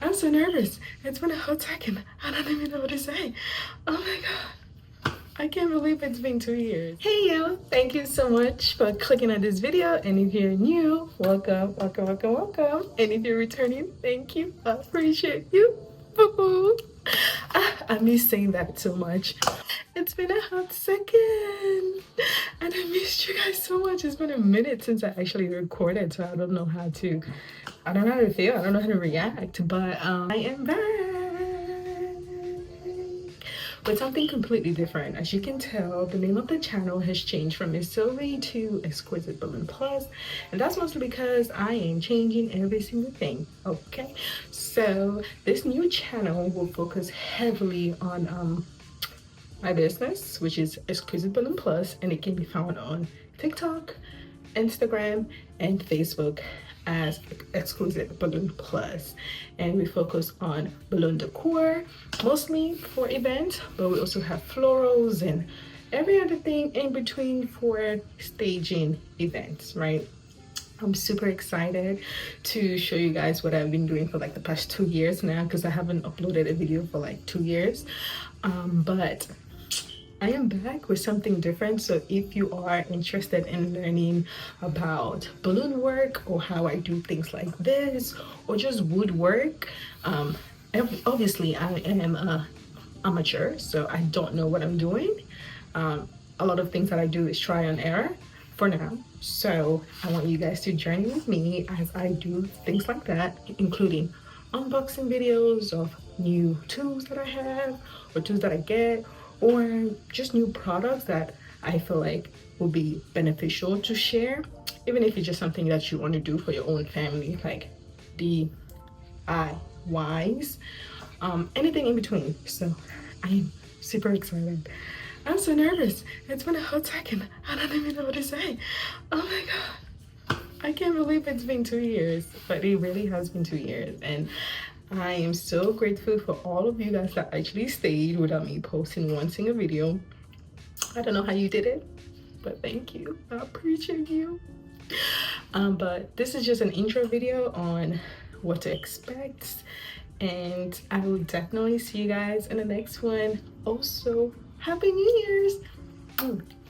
I'm so nervous. It's been a hot second. I don't even know what to say. Oh my god. I can't believe it's been 2 years. Hey yo, thank you so much for clicking on this video. And if you're new, welcome, welcome, welcome, welcome. And if you're returning, thank you. I appreciate you. Boo-boo. I miss saying that so much. It's been a hot second and I missed you guys so much. It's been a minute since I actually recorded, so I don't know how to feel. I don't know how to react, but I am back with something completely different. As you can tell, the name of the channel has changed from Miss Sylvie to Exquisite Balloon Plus, and that's mostly because I am changing every single thing. Okay, so this new channel will focus heavily on my business, which is Exquisite Balloon Plus, and it can be found on TikTok, Instagram, and Facebook as Exquisite Balloon Plus. And we focus on balloon decor, mostly for events, but we also have florals and every other thing in between for staging events, right? I'm super excited to show you guys what I've been doing for like the past 2 years now, because I haven't uploaded a video for like 2 years. But I am back with something different. So if you are interested in learning about balloon work or how I do things like this, or just woodwork, obviously I am a amateur, so I don't know what I'm doing. A lot of things that I do is try and error for now. So I want you guys to journey with me as I do things like that, including unboxing videos of new tools that I have, or tools that I get, or just new products that I feel like will be beneficial to share, even if it's just something that you want to do for your own family, like DIYs, anything in between. So I'm super excited. I'm so nervous. It's been a hot second. I don't even know what to say. Oh my god. I can't believe it's been 2 years, but it really has been 2 years. And I am so grateful for all of you guys that actually stayed without me posting one single video. I don't know how you did it, but thank you. I appreciate you. But this is just an intro video on what to expect, and I will definitely see you guys in the next one. Also, Happy New Year's!